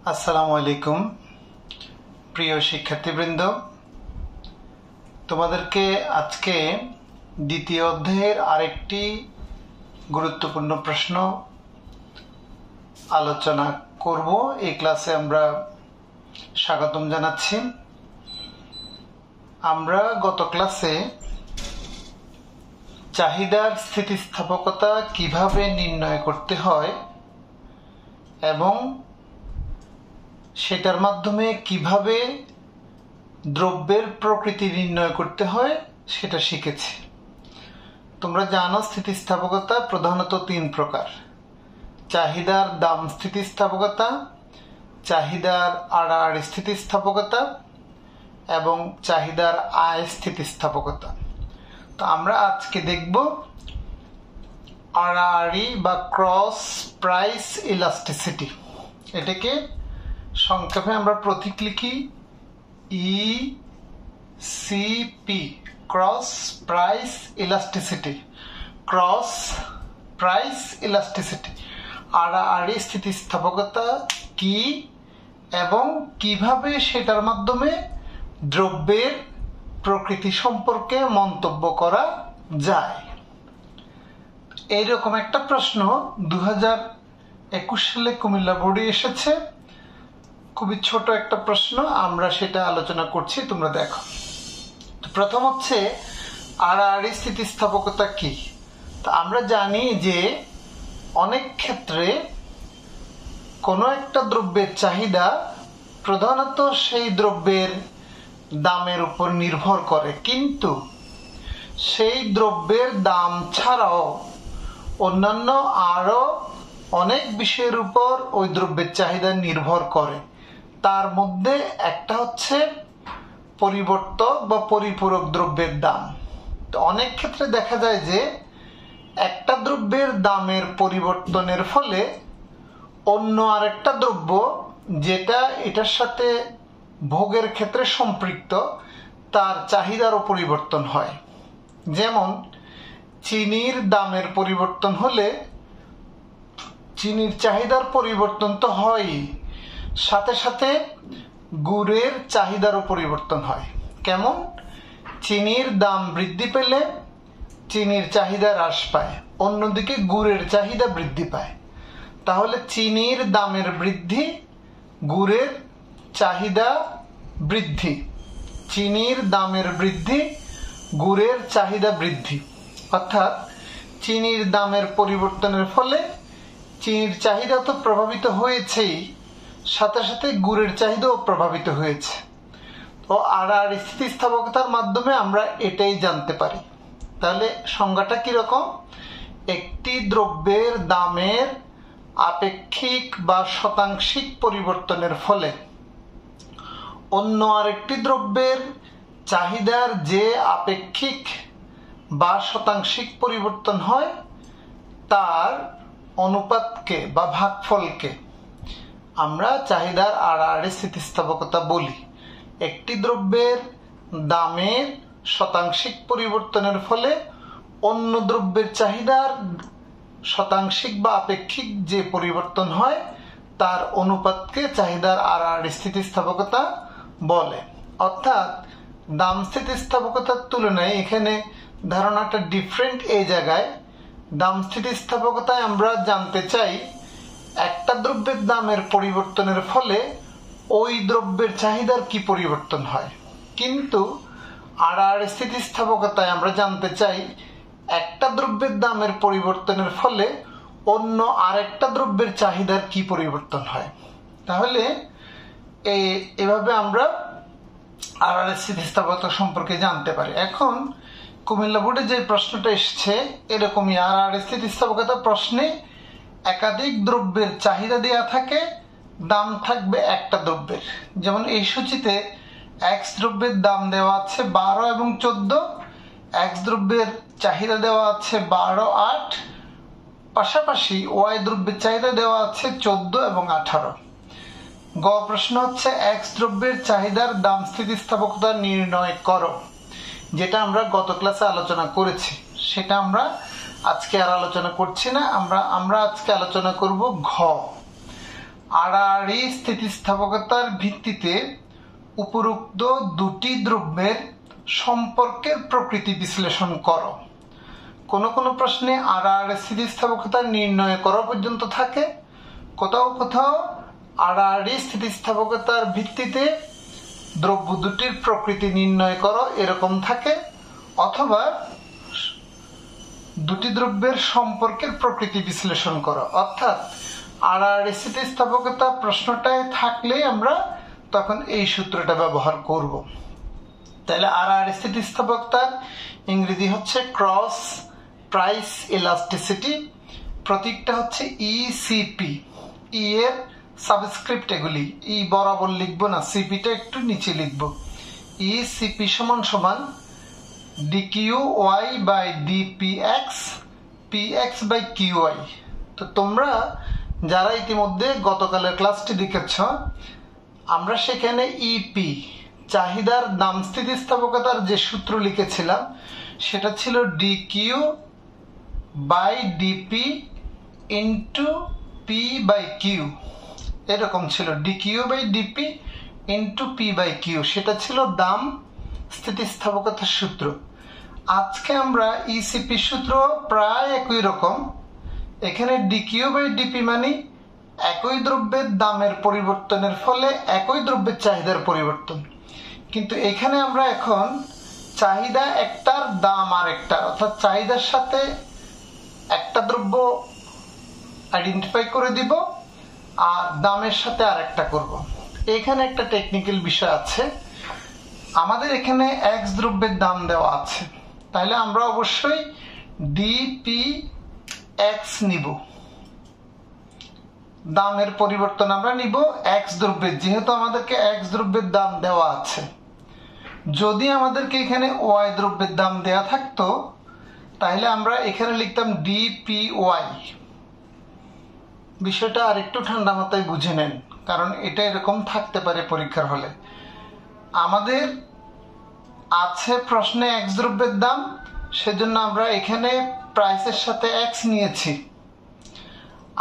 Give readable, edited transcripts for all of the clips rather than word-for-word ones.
আসসালামু আলাইকুম প্রিয় শিক্ষার্থীবৃন্দ, তোমাদেরকে আজকে দ্বিতীয় অধ্যায়ের আরেকটি গুরুত্বপূর্ণ প্রশ্ন আলোচনা করব। এই ক্লাসে আমরা স্বাগতম জানাচ্ছি। আমরা গত ক্লাসে চাহিদার স্থিতিস্থাপকতা কিভাবে নির্ণয় করতে হয় এবং সেটার মাধ্যমে কিভাবে দ্রব্যের প্রকৃতি নির্ণয় করতে হয় সেটা শিখেছি। তোমরা জানো স্থিতিস্থাপকতা প্রধানত তিন প্রকার: চাহিদার দাম স্থিতিস্থাপকতা, চাহিদার আড়াআড়ি স্থিতিস্থাপকতা এবং চাহিদার আয় স্থিতিস্থাপকতা। তো আমরা আজকে দেখব আড়াআড়ি বা ক্রস প্রাইস ইলাস্টিসিটি। এটাকে সংক্ষেপে আমরা প্রতীক লিখি ECP, cross price elasticity. Cross price elasticity, আড়াআড়ি স্থিতিস্থাপকতা কি এবং কিভাবে সেটার মাধ্যমে দ্রব্যের প্রকৃতি সম্পর্কে মন্তব্য করা যায়। এইরকম একটা প্রশ্ন 2021 সালে কুমিল্লা বোর্ডে এসেছে। খুবই ছোট একটা প্রশ্ন, আমরা সেটা আলোচনা করছি, তোমরা দেখো। তো প্রথম হচ্ছে আড়াআড়ি স্থিতিস্থাপকতা কি। তো আমরা জানি যে অনেক ক্ষেত্রে কোনো একটা দ্রব্যের চাহিদা প্রধানত সেই দ্রব্যের দামের উপর নির্ভর করে, কিন্তু সেই দ্রব্যের দাম ছাড়াও অন্যান্য আরো অনেক বিষয়ের উপর ওই দ্রব্যের চাহিদা নির্ভর করে। তার মধ্যে একটা হচ্ছে পরিবর্তক বা পরিপূরক দ্রব্যের দাম। তো অনেক ক্ষেত্রে দেখা যায় যে একটা দ্রব্যের দামের পরিবর্তনের ফলে অন্য আরেকটা দ্রব্য যেটা এটার সাথে ভোগের ক্ষেত্রে সম্পৃক্ত, তার চাহিদারও পরিবর্তন হয়। যেমন চিনির দামের পরিবর্তন হলে চিনির চাহিদার পরিবর্তন তো হয়ই, সাথে সাথে গুড়ের চাহিদারও পরিবর্তন হয়। কেমন? চিনির দাম বৃদ্ধি পেলে চিনির চাহিদা হ্রাস পায়, অন্যদিকে গুড়ের চাহিদা বৃদ্ধি পায়। তাহলে চিনির দামের বৃদ্ধি, গুড়ের চাহিদা বৃদ্ধি। চিনির দামের বৃদ্ধি, গুড়ের চাহিদা বৃদ্ধি। অর্থাৎ চিনির দামের পরিবর্তনের ফলে চিনির চাহিদা তো প্রভাবিত হয়েছেই, সাথে সাথে গুড়ের চাহিদাও প্রভাবিত হয়েছে। তো আড়াআড়ি স্থিতিস্থাপকতার মাধ্যমে আমরা এটাই জানতে পারি। তাহলে সংজ্ঞাটা কিরকম? একটি দ্রব্যের দামের আপেক্ষিক বা শতাংশিক পরিবর্তনের ফলে অন্য আরেকটি দ্রব্যের চাহিদার যে আপেক্ষিক বা শতাংশিক পরিবর্তন হয় তার অনুপাতকে বা ভাগফলকে আমরা চাহিদার আড়াআড়ি স্থিতিস্থাপকতা বলি। একটি দ্রব্যের দামের শতাংশিক পরিবর্তনের ফলে অন্য দ্রব্যের চাহিদার শতাংশিক বা আপেক্ষিক যে পরিবর্তন হয় তার অনুপাতকে চাহিদার আড়াআড়ি স্থিতিস্থাপকতা বলে। অর্থাৎ দাম স্থিতিস্থাপকতার তুলনায় এখানে ধারণাটা ডিফারেন্ট। এই জায়গায় দাম স্থিতিস্থাপকতায় আমরা জানতে চাই একটা দ্রব্যের দামের পরিবর্তনের ফলে ওই দ্রব্যের চাহিদার কি পরিবর্তন হয়, কিন্তু আড়াআড়ি স্থিতিস্থাপকতায় আমরা জানতে চাই একটা দ্রব্যের দামের পরিবর্তনের ফলে অন্য আরেকটা দ্রব্যের চাহিদার কি পরিবর্তন হয়। তাহলে এভাবে আমরা আড়াআড়ি স্থিতিস্থাপকতা সম্পর্কে জানতে পারি। এখন কুমিল্লা বোর্ডে যে প্রশ্নটা এসছে এরকমই। আড়াআড়ি স্থিতিস্থাপকতা প্রশ্নে একাধিক দ্রব্যের চাহিদা দেয়া থাকে, দাম থাকবে একটা দ্রব্যের। যেমন এই সূচিতে এক্স দ্রব্যের দাম দেওয়া আছে 12 এবং 14, এক্স দ্রব্যের চাহিদা দেওয়া আছে 12, 8, পাশাপাশি ওয়াই দ্রব্যের চাহিদা দেওয়া আছে 14 এবং 18। গ প্রশ্ন হচ্ছে এক্স দ্রব্যের চাহিদার দাম স্থিতিস্থাপকতা নির্ণয় করো। যেটা আমরা গত ক্লাসে আলোচনা করেছি, সেটা আমরা আজকে আর আলোচনা করছি না। আমরা আজকে আলোচনা করব ঘ। আড়াআড়ি স্থিতিস্থাপকতার ভিত্তিতে উপরোক্ত দুটি দ্রব্যের সম্পর্কের প্রকৃতি বিশ্লেষণ করো। কোন কোন প্রশ্নে আড়াআড়ি স্থিতিস্থাপকতা নির্ণয় করা পর্যন্ত থাকে, কোথাও কোথাও আড়াআড়ি স্থিতিস্থাপকতার ভিত্তিতে দ্রব্য দুটির প্রকৃতি নির্ণয় করো এরকম থাকে, অথবা দুটি দ্রব্যের সম্পর্কের প্রকৃতি বিশ্লেষণ করো। অর্থাৎ আড়াআড়ি স্থিতিস্থাপকতা প্রশ্নটায় থাকলে আমরা তখন এই সূত্রটা ব্যবহার করব। তাহলে আড়াআড়ি স্থিতিস্থাপকতার ইংরেজি হচ্ছে ক্রস প্রাইস ইলাস্টিসিটি। প্রতীকটা হচ্ছে ইসিপি। ই এর সাবস্ক্রিপ্ট এগুলি, ই বরাবর লিখবো না, সিপিটা একটু নিচে লিখবো। ইসিপি সমান সমান ডিকিউওয়াই বাই ডিপিএক্স পিএক্স বাই কিউআই। তো তোমরা যারা ইতিমধ্যে গতকালের ক্লাসটি দেখেছ, আমরা সেখানে ইপি চাহিদার দাম স্থিতিস্থাপকতার যে সূত্র লিখেছিলাম সেটা ছিল DQ by DP into P by Q, এরকম ছিল, DQ by DP into P by Q, সেটা ছিল দাম স্থিতিস্থাপকতার সূত্র। আজকে আমরা ইসিপি সূত্র প্রায় একই রকম। এখানে ডিকিউ বাই ডিপি মানে একই দ্রব্যের দামের পরিবর্তনের ফলে একই দ্রব্যের চাহিদার পরিবর্তন, কিন্তু এখানে আমরা এখন চাহিদা একটার দাম আর একটার, অর্থাৎ চাহিদার সাথে একটা দ্রব্য আইডেন্টিফাই করে দিব আর দামের সাথে আর একটা করব। এখানে একটা টেকনিক্যাল বিষয় আছে, আমাদের এখানে এক্স দ্রব্যের দাম দেওয়া আছে, তাহলে আমরা অবশ্যই ডিপি এক্স নিব, দামের পরিবর্তন আমরা নিব এক্স দ্রব্যের, যেহেতু আমাদেরকে এক্স দ্রব্যের দাম দেওয়া আছে। যদি আমাদেরকে এখানে ওয়াই দ্রব্যের দাম দেয়া থাকতো তাহলে আমরা এখানে লিখতাম ডিপিওয়াই। বিষয়টা আরেকটু ঠান্ডা মাথায় বুঝে নেন, কারণ এটা এরকম থাকতে পারে পরীক্ষার হলে। আমাদের আছে প্রশ্নে এক্স দ্রব্যের দাম, সেজন্য আমরা এখানে প্রাইসের সাথে এক্স নিয়েছি।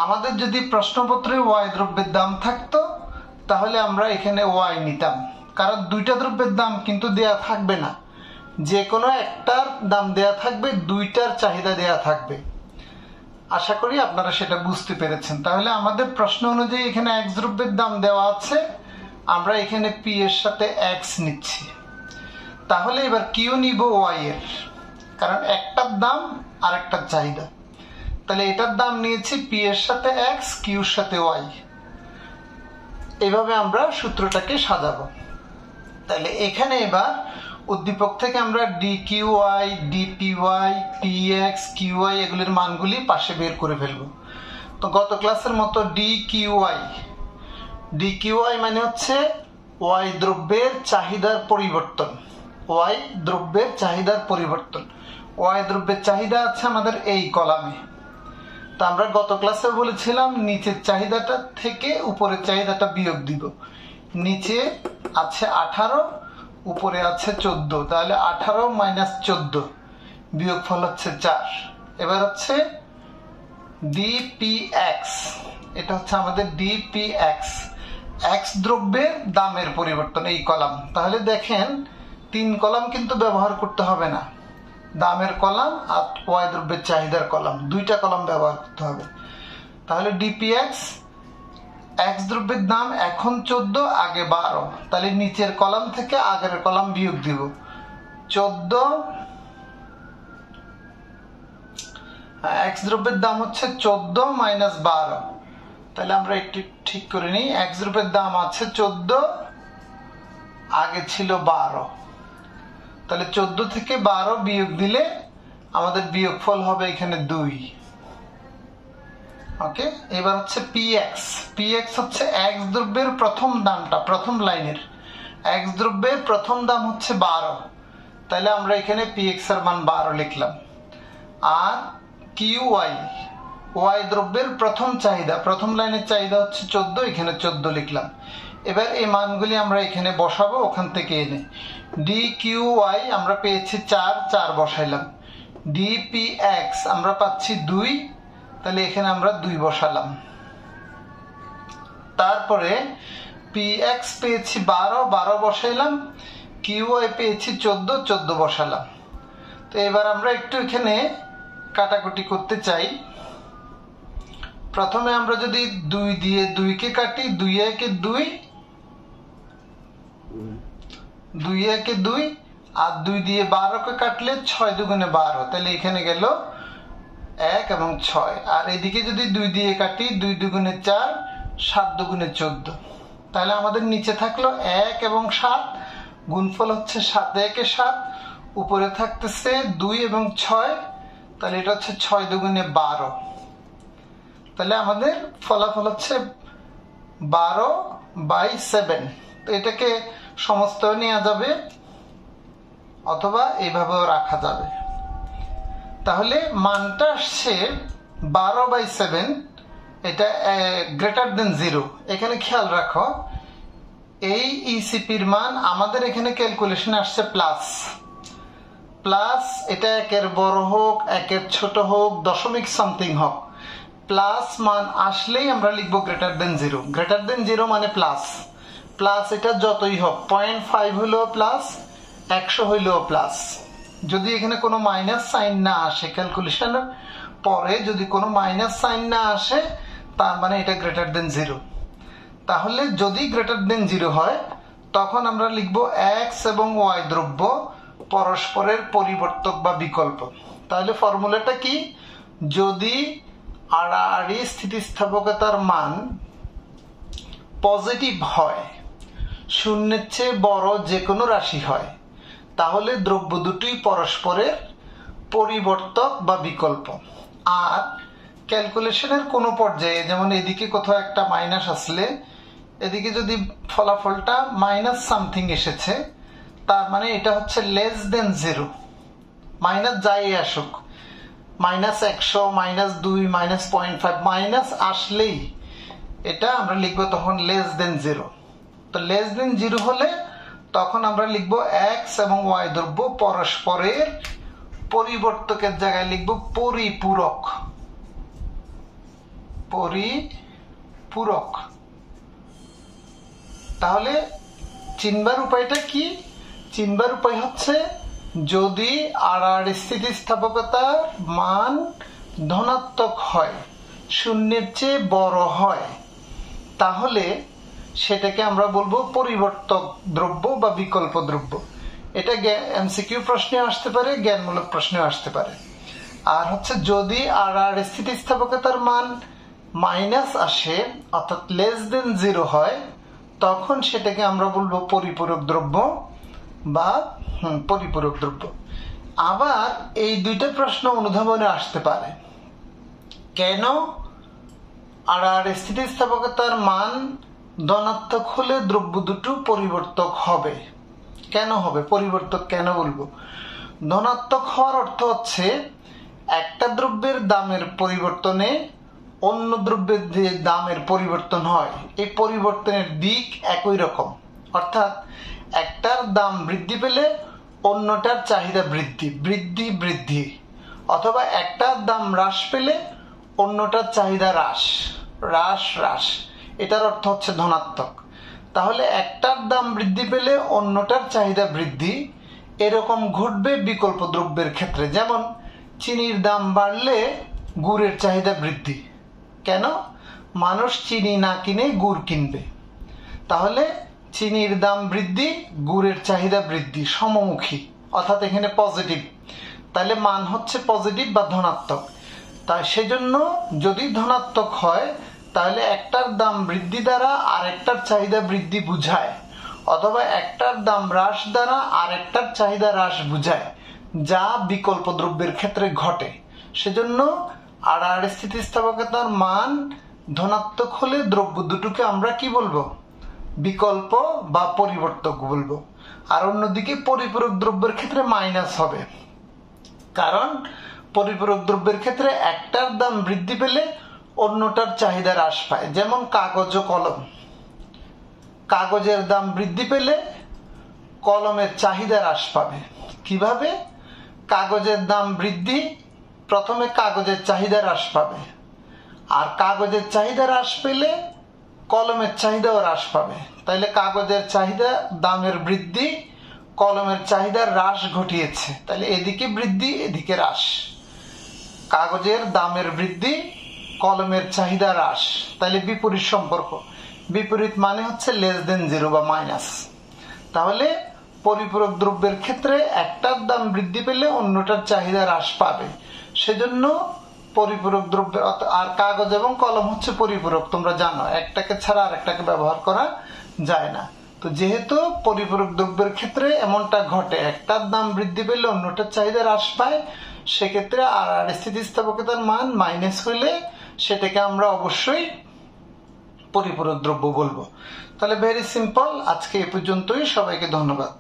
আমাদের যদি প্রশ্নপত্রে ওয়াই দ্রব্যের দাম থাকতো তাহলে আমরা এখানে ওয়াই নিতাম, কারণ দুইটা দ্রব্যের দাম কিন্তু দেয়া থাকবে না, যে কোনো একটার দাম দেয়া থাকবে, দুইটার চাহিদা দেয়া থাকবে। আশা করি আপনারা সেটা বুঝতে পেরেছেন। তাহলে আমাদের প্রশ্ন অনুযায়ী এখানে এক্স দ্রব্যের দাম দেওয়া আছে, আমরা এখানে পি এর সাথে এক্স নিচ্ছি। তাহলে এবার কিউ নিব ওয়াই এর, কারণ একটার দাম আর একটার চাহিদা। তাহলে এটার দাম নিয়েছি পি এর সাথে এক্স, কিউর সাথে ওয়াই। এভাবে আমরা সূত্রটাকে সাজাবো। তাহলে এখানে এবার উদ্দীপক থেকে আমরা ডিকিউআই, ডিপিওয়াই, পিএক্স, কিউআই এগুলির মানগুলি পাশে বের করে ফেলবো। তো গত ক্লাসের মতো ডিকিউআই মানে হচ্ছে ওয়াই দ্রব্যের চাহিদার পরিবর্তন। ওয়াই দ্রব্যের চাহিদার পরিবর্তন, ওয়াই দ্রব্যের চাহিদা আছে আমাদের এই কলামে। তা আমরা গত ক্লাসে বলেছিলাম নিচের চাহিদাটা থেকে উপরের চাহিদাটা বিয়োগ দিব। নিচে আছে 18, উপরে আছে 14, তাহলে 18 মাইনাস 14 বিয়োগফল হচ্ছে 4। এবার হচ্ছে ডিপিএক্স, এটা হচ্ছে আমাদের ডিপিএক্স, এক্স দ্রব্যের দামের পরিবর্তন এই কলাম। তাহলে দেখেন 3 কলাম কিন্তু ব্যবহার করতে হবে না, দামের কলাম আর ওয়াই দ্রব্যের চাহিদার কলাম, 2টা কলাম ব্যবহার করতে হবে। তাহলে ডিপিএক্স, এক্স দ্রব্যের দাম এখন 14, আগে 12, তাহলে নিচের কলাম থেকে আগের কলাম বিয়োগ দিব। 14, এক্স দ্রব্যের দাম হচ্ছে 14 মাইনাস 12, তাহলে আমরা একটু ঠিক করে নিই। এক্স দ্রব্যের দাম আছে 14, আগে ছিল 12, তাহলে 14 থেকে 12 বিয়োগ দিলে আমাদের বিয়োগফল হবে এখানে 2। ওকে, এবার হচ্ছে পিএক্স। পিএক্স হচ্ছে এক্স দ্রব্যের প্রথম দামটা, প্রথম লাইনের এক্স দ্রব্যের প্রথম দাম হচ্ছে 12, তাহলে আমরা এখানে পিএক্স এর মান 12 লিখলাম। আর কিউআই, ওয়াই দ্রব্যের প্রথম চাহিদা, প্রথম লাইনের চাহিদা হচ্ছে 14, এখানে 14 লিখলাম। এবার এই মানগুলি আমরা এখানে বসাবো ওখান থেকে এনে। ডিকিউআই আমরা পেয়েছি 4, 4 বসাইলাম। ডিপিএক্স আমরা পাচ্ছি 2, তাহলে এখানে আমরা 2 বসালাম। তারপরে px পেয়েছি 12 বসাইলাম, qy পেয়েছি 14 বসালাম। তো এবার আমরা একটু এখানে কাটাকুটি করতে চাই। প্রথমে আমরা যদি 2 দিয়ে 2 কে কাটি, 2 একে 2, 2 একে 2, আর 2 দিয়ে 12 কে কাটলে 6 দুগুণে 12, তাহলে এখানে গেল 1 এবং 6। আর এদিকে যদি 2 দিয়ে কাটি, 2 দুগুণে 4, 7 দুগুণে 14, তাহলে আমাদের নিচে থাকলো 1 এবং 7, গুণফল হচ্ছে 7 একে 7, উপরে থাকতেছে 2 এবং 6, তাহলে এটা হচ্ছে 6 দুগুণে 12। তাহলে আমাদের ফলাফল হচ্ছে 12/7। তো এটাকে সমস্ত নেওয়া যাবে অথবা এইভাবেও রাখা যাবে। তাহলে মানটা আসছে 12/7, এটা গ্রেটার দেন 0। এখানে খেয়াল রাখো, এই ইসিপির মান আমাদের এখানে ক্যালকুলেশনে আসছে প্লাস, এটা একের বড় হোক, একের ছোট হোক, দশমিক সামথিং হোক, প্লাস মান আসলেই আমরা লিখবো গ্রেটার দেন 0। গ্রেটার দেন 0 মানে প্লাস এটা যতই হোক, 0.5 হইলেও প্লাস, 100 হইলেও প্লাস। যদি এখানে কোনো মাইনাস সাইন না আসে, ক্যালকুলেশনের পরে যদি কোনো মাইনাস সাইন না আসে, তার মানে এটা গ্রেটার দেন 0। তাহলে যদি গ্রেটার দেন 0 হয়, তখন আমরা লিখবো x এবং y দ্রব্য পরস্পরের পরিবর্তক বা বিকল্প। তাহলে ফর্মুলাটা কি? যদি আড়াআড়ি স্থিতিস্থাপকতার মান পজিটিভ হয়, শূন্যের চেয়ে বড় যে কোনো রাশি হয়, তাহলে দ্রব্য দুটি পরস্পরের পরিবর্তক বা বিকল্প। আর ক্যালকুলেশনের কোনো পর্যায়ে, যেমন এদিকে কোথাও একটা মাইনাস আসলে, এদিকে যদি ফলাফলটা মাইনাস সামথিং এসেছে, তার মানে এটা হচ্ছে লেস দেন 0। মাইনাস যাই আসুক, -100, -2, -0.5, মাইনাস আসলেই এটা আমরা লিখবো তখন লেস দেন 0। তো লেস দেন 0 হলে তখন আমরা লিখবো x এবং y দ্রব্য পরস্পরের পরিবর্তকের জায়গায় লিখবো পরিপূরক। তাহলে চিনবার উপায়টা কি? চিনবার উপায় হচ্ছে, যদি আড়াআড়ি স্থিতিস্থাপকতার মান ধনাত্মক হয়, শূন্যের চেয়ে বড় হয়, তাহলে সেটাকে আমরা বলবো পরিবর্তক দ্রব্য বা বিকল্প দ্রব্য। এটা এমসিকিউ প্রশ্নে আসতে পারে, জ্ঞানমূলক প্রশ্নে আসতে পারে। আর হচ্ছে যদি আড়াআড়ি স্থিতিস্থাপকতার মান মাইনাস আসে, অর্থাৎ লেস দেন 0 হয়, তখন সেটাকে আমরা বলবো পরিপূরক দ্রব্য বা পরিপূরক দ্রব্য। আবার এই দুইটা প্রশ্ন অনুধাবনে আসতে পারে, কেন আড়াআড়ি স্থিতিস্থাপকতার মান ধনাত্মক হলে দ্রব্য দুটো পরিবর্তক হবে? কেন হবে পরিবর্তক? কেন বলবো? ধনাত্মক হওয়ার অর্থ হচ্ছে একটা দ্রব্যের দামের পরিবর্তনে অন্য দ্রব্যের যে দামের পরিবর্তন হয়, এই পরিবর্তনের দিক একই রকম। অর্থাৎ একটার দাম বৃদ্ধি পেলে অন্যটার চাহিদা বৃদ্ধি, অথবা একটার দাম হ্রাস পেলে অন্যটার চাহিদা হ্রাস। এটার অর্থ হচ্ছে ধনাত্মক। তাহলে একটার দাম বৃদ্ধি পেলে অন্যটার চাহিদা বৃদ্ধি, এরকম ঘটবে বিকল্প দ্রব্যের ক্ষেত্রে। যেমন চিনির দাম বাড়লে গুড়ের চাহিদা বৃদ্ধি। কেন? মানুষ চিনি না কিনে গুড় কিনবে। তাহলে চিনির দাম বৃদ্ধি, গুড়ের চাহিদা বৃদ্ধি, সমমুখী, অর্থাৎ এখানে পজিটিভ। তাহলে মান হচ্ছে পজিটিভ বা ধনাত্মক। তাই সেজন্য যদি ধনাত্মক হয়, তাহলে একটার দাম বৃদ্ধি দ্বারা আরেকটার চাহিদা বৃদ্ধি বুঝায়, অথবা একটার দাম হ্রাস দ্বারা আরেকটার চাহিদা হ্রাস বুঝায়, যা বিকল্প দ্রব্যের ক্ষেত্রে ঘটে। সেজন্য আড়াআড়ি স্থিতিস্থাপকতার মান ধনাত্মক হলে দ্রব্য দুটোকে আমরা কি বলবো? বিকল্প বা পরিবর্তক বলবো। আর অন্যদিকে পরিপূরক দ্রব্যের ক্ষেত্রে মাইনাস হবে, কারণ পরিপূরক দ্রব্যের ক্ষেত্রে একটার দাম বৃদ্ধি পেলে অন্যটার চাহিদা হ্রাস পায়। যেমন কাগজ ও কলম, কাগজের দাম বৃদ্ধি পেলে কলমের চাহিদা হ্রাস পাবে। কিভাবে? কাগজের দাম বৃদ্ধি, প্রথমে কাগজের চাহিদা হ্রাস পাবে, আর কাগজের চাহিদা হ্রাস পেলে কলমের চাহিদাও হ্রাস পাবে। তাইলে কাগজের চাহিদা দামের বৃদ্ধি কলমের চাহিদার হ্রাস ঘটিয়েছে, তাহলে এদিকে বৃদ্ধি এদিকে হ্রাস। কাগজের দামের বৃদ্ধি কলমের চাহিদা হ্রাস, তাহলে বিপরীত সম্পর্ক। বিপরীত মানে হচ্ছে লেস দেন জিরো বা মাইনাস। তাহলে পরিপূরক দ্রব্যের ক্ষেত্রে একটার দাম বৃদ্ধি পেলে অন্যটার চাহিদা হ্রাস পাবে, সেজন্য পরিপূরক দ্রব্যের। আর কাগজ এবং কলম হচ্ছে পরিপূরক, তোমরা জানো, একটাকে ছাড়া আরেকটাকে ব্যবহার করা যায় না। তো যেহেতু পরিপূরক দ্রব্যের ক্ষেত্রে এমনটা ঘটে, একটার দাম বৃদ্ধি পেলে অন্যটার চাহিদা হ্রাস পায়, সেক্ষেত্রে আর স্থিতিস্থাপকতার মান মাইনাস হইলে সেটাকে আমরা অবশ্যই পরিপূরক দ্রব্য বলবো। তাহলে ভেরি সিম্পল, আজকে এ পর্যন্তই। সবাইকে ধন্যবাদ।